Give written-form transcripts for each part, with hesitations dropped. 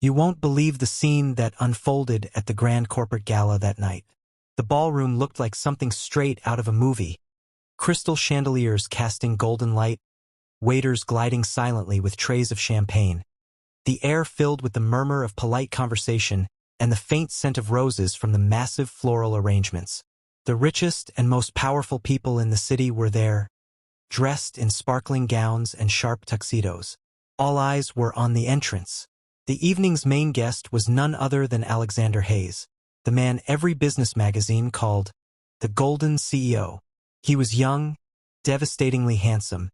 You won't believe the scene that unfolded at the grand corporate gala that night. The ballroom looked like something straight out of a movie. Crystal chandeliers casting golden light, waiters gliding silently with trays of champagne. The air filled with the murmur of polite conversation and the faint scent of roses from the massive floral arrangements. The richest and most powerful people in the city were there, dressed in sparkling gowns and sharp tuxedos. All eyes were on the entrance. The evening's main guest was none other than Alexander Hayes, the man every business magazine called the Golden CEO. He was young, devastatingly handsome,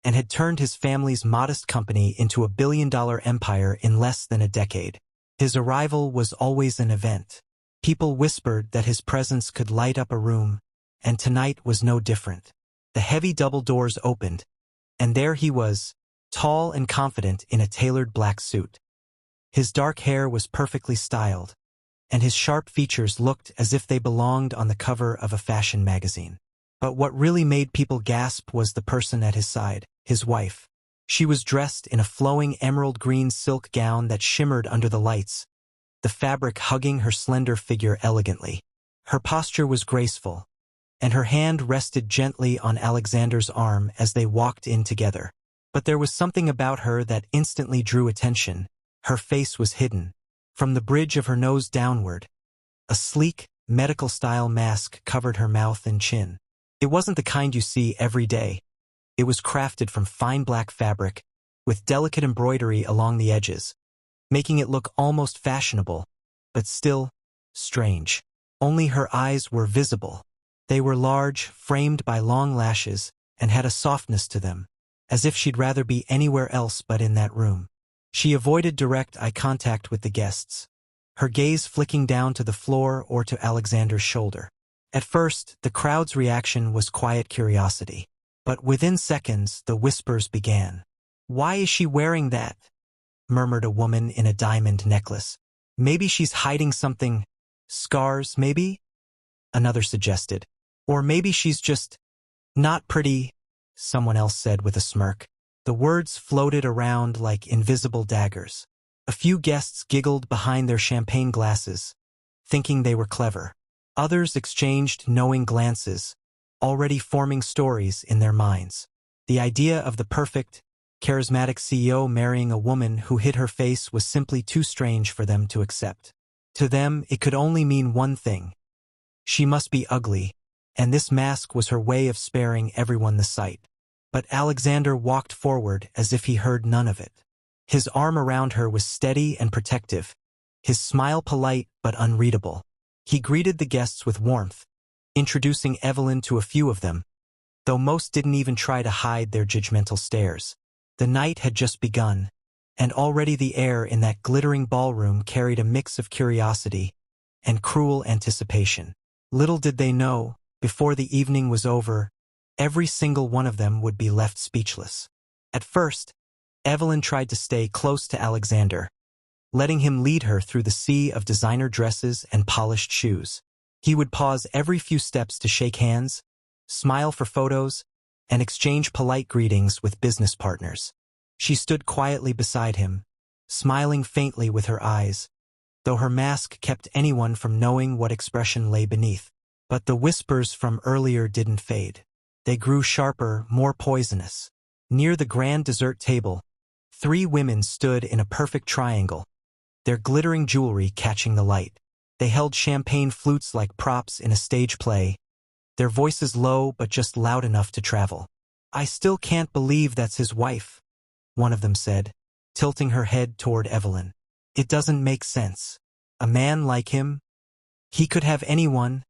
and had turned his family's modest company into a billion-dollar empire in less than a decade. His arrival was always an event. People whispered that his presence could light up a room, and tonight was no different. The heavy double doors opened, and there he was, tall and confident in a tailored black suit. His dark hair was perfectly styled, and his sharp features looked as if they belonged on the cover of a fashion magazine. But what really made people gasp was the person at his side, his wife. She was dressed in a flowing emerald green silk gown that shimmered under the lights, the fabric hugging her slender figure elegantly. Her posture was graceful, and her hand rested gently on Alexander's arm as they walked in together. But there was something about her that instantly drew attention. Her face was hidden. From the bridge of her nose downward, a sleek, medical-style mask covered her mouth and chin. It wasn't the kind you see every day. It was crafted from fine black fabric, with delicate embroidery along the edges, making it look almost fashionable, but still strange. Only her eyes were visible. They were large, framed by long lashes, and had a softness to them, as if she'd rather be anywhere else but in that room. She avoided direct eye contact with the guests, her gaze flicking down to the floor or to Alexander's shoulder. At first, the crowd's reaction was quiet curiosity, but within seconds the whispers began. "Why is she wearing that?" murmured a woman in a diamond necklace. "Maybe she's hiding something. Scars, maybe?" another suggested. "Or maybe she's just not pretty," someone else said with a smirk. The words floated around like invisible daggers. A few guests giggled behind their champagne glasses, thinking they were clever. Others exchanged knowing glances, already forming stories in their minds. The idea of the perfect, charismatic CEO marrying a woman who hid her face was simply too strange for them to accept. To them, it could only mean one thing. She must be ugly, and this mask was her way of sparing everyone the sight. But Alexander walked forward as if he heard none of it. His arm around her was steady and protective, his smile polite but unreadable. He greeted the guests with warmth, introducing Evelyn to a few of them, though most didn't even try to hide their judgmental stares. The night had just begun, and already the air in that glittering ballroom carried a mix of curiosity and cruel anticipation. Little did they know, before the evening was over, every single one of them would be left speechless. At first, Evelyn tried to stay close to Alexander, letting him lead her through the sea of designer dresses and polished shoes. He would pause every few steps to shake hands, smile for photos, and exchange polite greetings with business partners. She stood quietly beside him, smiling faintly with her eyes, though her mask kept anyone from knowing what expression lay beneath. But the whispers from earlier didn't fade. They grew sharper, more poisonous. Near the grand dessert table, 3 women stood in a perfect triangle, their glittering jewelry catching the light. They held champagne flutes like props in a stage play, their voices low but just loud enough to travel. "I still can't believe that's his wife," one of them said, tilting her head toward Evelyn. "It doesn't make sense. A man like him? He could have anyone,"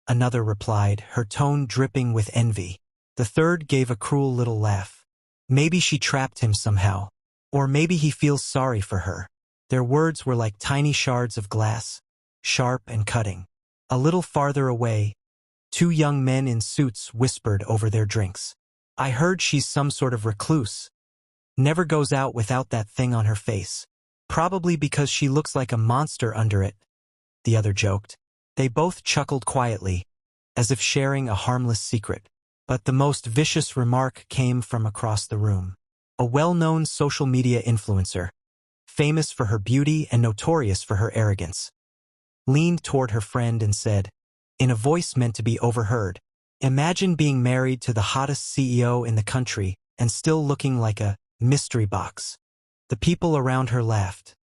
another replied, her tone dripping with envy. The third gave a cruel little laugh. "Maybe she trapped him somehow. Or maybe he feels sorry for her." Their words were like tiny shards of glass, sharp and cutting. A little farther away, 2 young men in suits whispered over their drinks. "I heard she's some sort of recluse. Never goes out without that thing on her face. Probably because she looks like a monster under it," the other joked. They both chuckled quietly, as if sharing a harmless secret. But the most vicious remark came from across the room. A well-known social media influencer, famous for her beauty and notorious for her arrogance, leaned toward her friend and said, in a voice meant to be overheard, "Imagine being married to the hottest CEO in the country and still looking like a mystery box." The people around her laughed.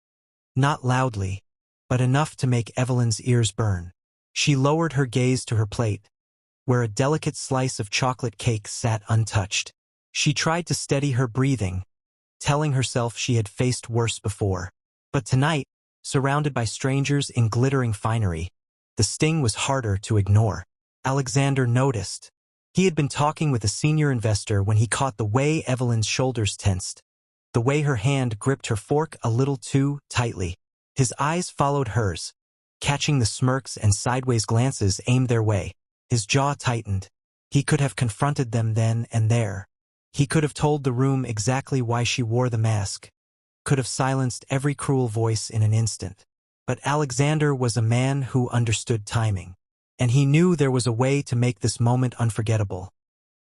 Not loudly, but enough to make Evelyn's ears burn. She lowered her gaze to her plate, where a delicate slice of chocolate cake sat untouched. She tried to steady her breathing, telling herself she had faced worse before. But tonight, surrounded by strangers in glittering finery, the sting was harder to ignore. Alexander noticed. He had been talking with a senior investor when he caught the way Evelyn's shoulders tensed, the way her hand gripped her fork a little too tightly. His eyes followed hers, catching the smirks and sideways glances aimed their way. His jaw tightened. He could have confronted them then and there. He could have told the room exactly why she wore the mask, could have silenced every cruel voice in an instant. But Alexander was a man who understood timing, and he knew there was a way to make this moment unforgettable,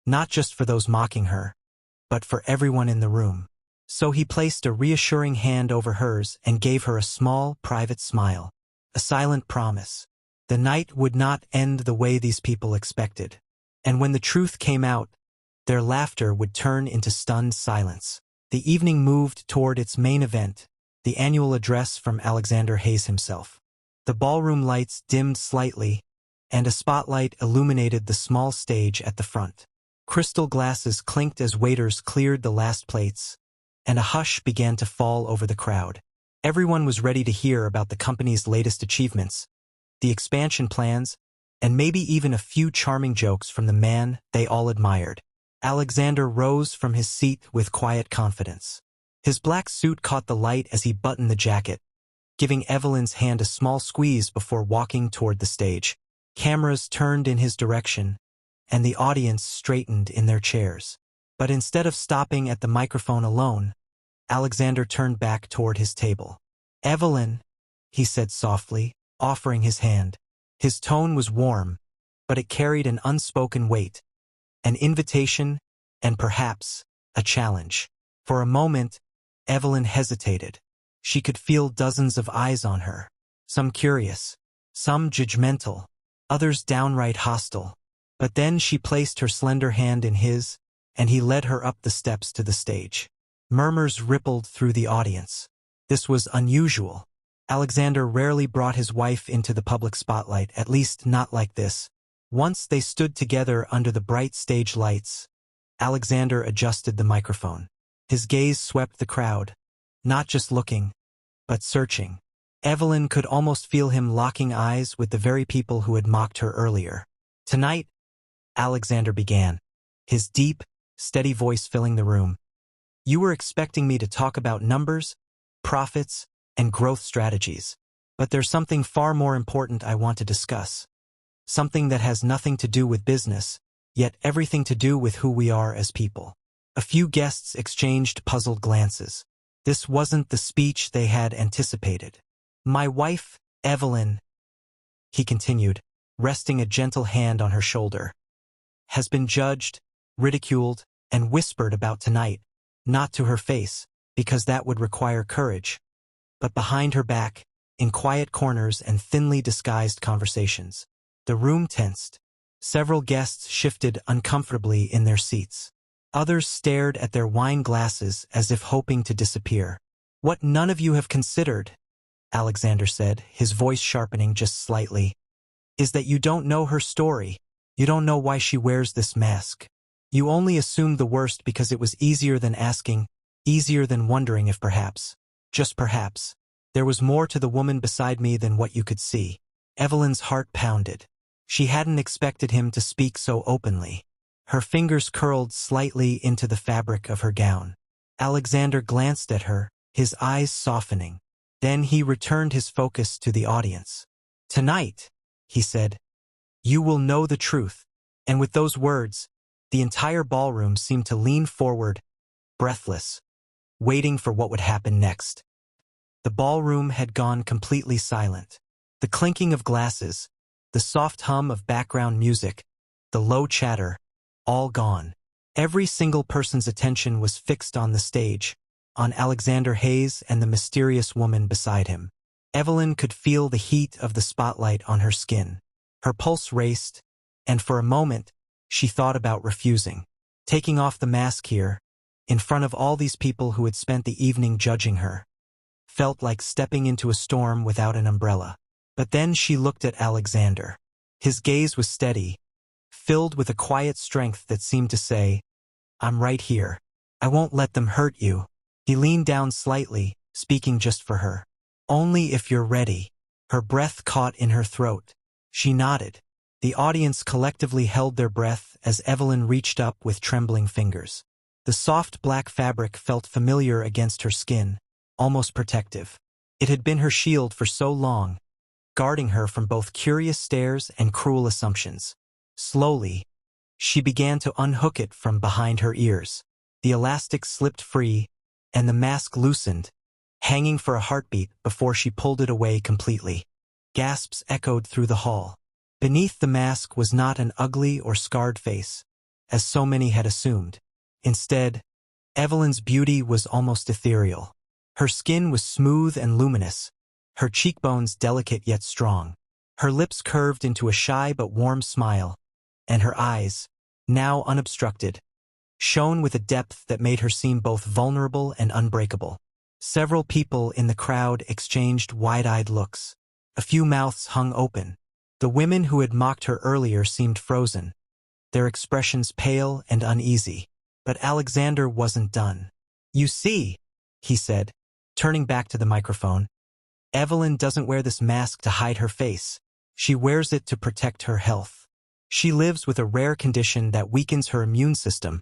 not just for those mocking her, but for everyone in the room. So he placed a reassuring hand over hers and gave her a small, private smile, a silent promise. The night would not end the way these people expected, and when the truth came out, their laughter would turn into stunned silence. The evening moved toward its main event, the annual address from Alexander Hayes himself. The ballroom lights dimmed slightly, and a spotlight illuminated the small stage at the front. Crystal glasses clinked as waiters cleared the last plates, and a hush began to fall over the crowd. Everyone was ready to hear about the company's latest achievements, the expansion plans, and maybe even a few charming jokes from the man they all admired. Alexander rose from his seat with quiet confidence. His black suit caught the light as he buttoned the jacket, giving Evelyn's hand a small squeeze before walking toward the stage. Cameras turned in his direction, and the audience straightened in their chairs. But instead of stopping at the microphone alone, Alexander turned back toward his table. "Evelyn," he said softly, offering his hand. His tone was warm, but it carried an unspoken weight, an invitation, and perhaps a challenge. For a moment, Evelyn hesitated. She could feel dozens of eyes on her, some curious, some judgmental, others downright hostile. But then she placed her slender hand in his, and he led her up the steps to the stage. Murmurs rippled through the audience. This was unusual. Alexander rarely brought his wife into the public spotlight, at least not like this. Once they stood together under the bright stage lights, Alexander adjusted the microphone. His gaze swept the crowd, not just looking, but searching. Evelyn could almost feel him locking eyes with the very people who had mocked her earlier. "Tonight," Alexander began, his deep, steady voice filling the room, "you were expecting me to talk about numbers, profits, and growth strategies. But there's something far more important I want to discuss. Something that has nothing to do with business, yet everything to do with who we are as people." A few guests exchanged puzzled glances. This wasn't the speech they had anticipated. "My wife, Evelyn," he continued, resting a gentle hand on her shoulder, "has been judged, ridiculed, and whispered about tonight, not to her face, because that would require courage, but behind her back, in quiet corners and thinly disguised conversations." The room tensed. Several guests shifted uncomfortably in their seats. Others stared at their wine glasses as if hoping to disappear. "What none of you have considered," Alexander said, his voice sharpening just slightly, "is that you don't know her story. You don't know why she wears this mask. You only assumed the worst because it was easier than asking, easier than wondering if perhaps, just perhaps, there was more to the woman beside me than what you could see." Evelyn's heart pounded. She hadn't expected him to speak so openly. Her fingers curled slightly into the fabric of her gown. Alexander glanced at her, his eyes softening. Then he returned his focus to the audience. "Tonight," he said, "you will know the truth." And with those words, the entire ballroom seemed to lean forward, breathless, waiting for what would happen next. The ballroom had gone completely silent. The clinking of glasses, the soft hum of background music, the low chatter, all gone. Every single person's attention was fixed on the stage, on Alexander Hayes and the mysterious woman beside him. Evelyn could feel the heat of the spotlight on her skin. Her pulse raced, and for a moment, she thought about refusing. Taking off the mask here, in front of all these people who had spent the evening judging her, felt like stepping into a storm without an umbrella. But then she looked at Alexander. His gaze was steady, filled with a quiet strength that seemed to say, "I'm right here. I won't let them hurt you." He leaned down slightly, speaking just for her. "Only if you're ready." Her breath caught in her throat. She nodded. The audience collectively held their breath as Evelyn reached up with trembling fingers. The soft black fabric felt familiar against her skin, almost protective. It had been her shield for so long, guarding her from both curious stares and cruel assumptions. Slowly, she began to unhook it from behind her ears. The elastic slipped free, and the mask loosened, hanging for a heartbeat before she pulled it away completely. Gasps echoed through the hall. Beneath the mask was not an ugly or scarred face, as so many had assumed. Instead, Evelyn's beauty was almost ethereal. Her skin was smooth and luminous, her cheekbones delicate yet strong. Her lips curved into a shy but warm smile, and her eyes, now unobstructed, shone with a depth that made her seem both vulnerable and unbreakable. Several people in the crowd exchanged wide-eyed looks. A few mouths hung open. The women who had mocked her earlier seemed frozen, their expressions pale and uneasy. But Alexander wasn't done. "You see," he said, turning back to the microphone, "Evelyn doesn't wear this mask to hide her face. She wears it to protect her health. She lives with a rare condition that weakens her immune system,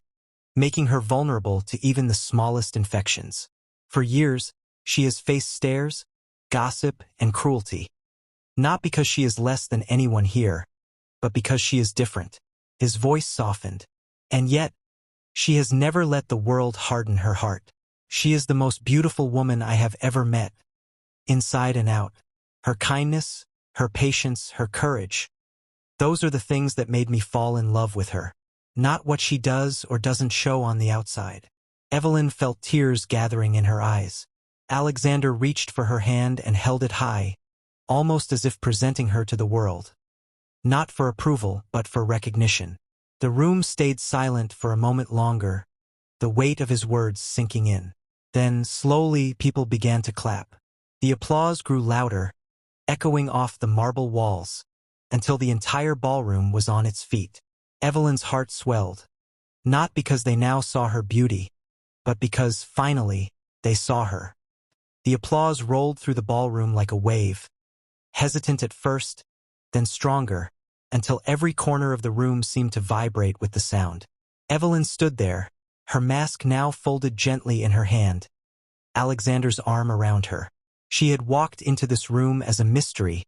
making her vulnerable to even the smallest infections. For years, she has faced stares, gossip, and cruelty. Not because she is less than anyone here, but because she is different." His voice softened. "And yet, she has never let the world harden her heart. She is the most beautiful woman I have ever met, inside and out. Her kindness, her patience, her courage. Those are the things that made me fall in love with her. Not what she does or doesn't show on the outside." Evelyn felt tears gathering in her eyes. Alexander reached for her hand and held it high, almost as if presenting her to the world. Not for approval, but for recognition. The room stayed silent for a moment longer, the weight of his words sinking in. Then, slowly, people began to clap. The applause grew louder, echoing off the marble walls, until the entire ballroom was on its feet. Evelyn's heart swelled, not because they now saw her beauty, but because, finally, they saw her. The applause rolled through the ballroom like a wave, hesitant at first, then stronger, until every corner of the room seemed to vibrate with the sound. Evelyn stood there, her mask now folded gently in her hand, Alexander's arm around her. She had walked into this room as a mystery,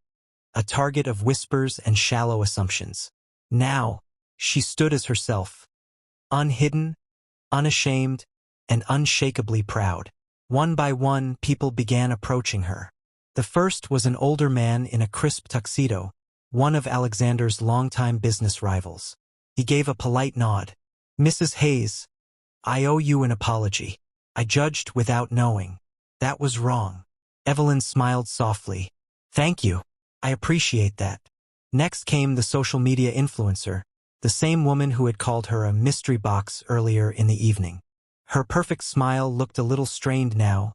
a target of whispers and shallow assumptions. Now, she stood as herself, unhidden, unashamed, and unshakably proud. One by one, people began approaching her. The first was an older man in a crisp tuxedo, one of Alexander's longtime business rivals. He gave a polite nod. "Mrs. Hayes, I owe you an apology. I judged without knowing. That was wrong." Evelyn smiled softly. "Thank you. I appreciate that." Next came the social media influencer, the same woman who had called her a mystery box earlier in the evening. Her perfect smile looked a little strained now,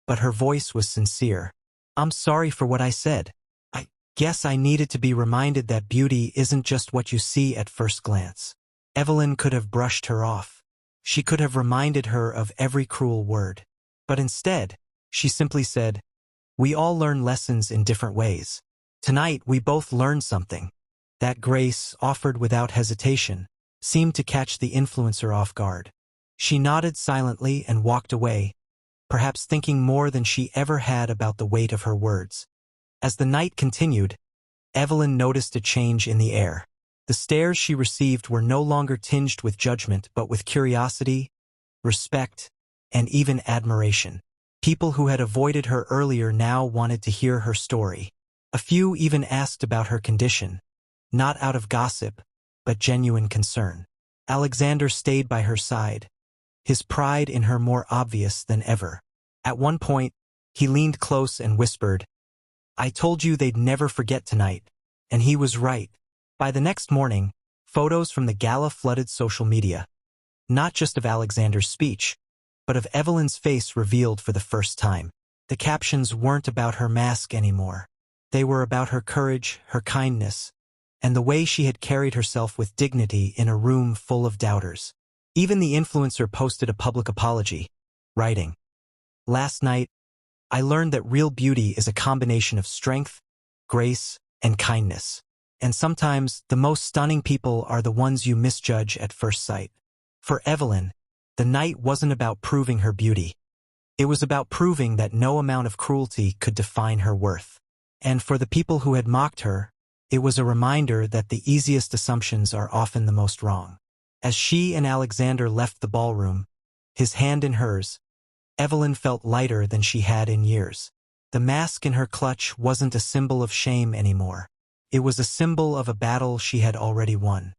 but her voice was sincere. "I'm sorry for what I said. I guess I needed to be reminded that beauty isn't just what you see at first glance." Evelyn could have brushed her off. She could have reminded her of every cruel word. But instead, she simply said, "We all learn lessons in different ways. Tonight we both learned something." That grace, offered without hesitation, seemed to catch the influencer off guard. She nodded silently and walked away, perhaps thinking more than she ever had about the weight of her words. As the night continued, Evelyn noticed a change in the air. The stares she received were no longer tinged with judgment but with curiosity, respect, and even admiration. People who had avoided her earlier now wanted to hear her story. A few even asked about her condition, not out of gossip, but genuine concern. Alexander stayed by her side, his pride in her more obvious than ever. At one point, he leaned close and whispered, "I told you they'd never forget tonight." And he was right. By the next morning, photos from the gala flooded social media. Not just of Alexander's speech, but of Evelyn's face revealed for the first time. The captions weren't about her mask anymore. They were about her courage, her kindness, and the way she had carried herself with dignity in a room full of doubters. Even the influencer posted a public apology, writing, "Last night, I learned that real beauty is a combination of strength, grace, and kindness. And sometimes the most stunning people are the ones you misjudge at first sight." For Evelyn, the night wasn't about proving her beauty. It was about proving that no amount of cruelty could define her worth. And for the people who had mocked her, it was a reminder that the easiest assumptions are often the most wrong. As she and Alexander left the ballroom, his hand in hers, Evelyn felt lighter than she had in years. The mask in her clutch wasn't a symbol of shame anymore. It was a symbol of a battle she had already won.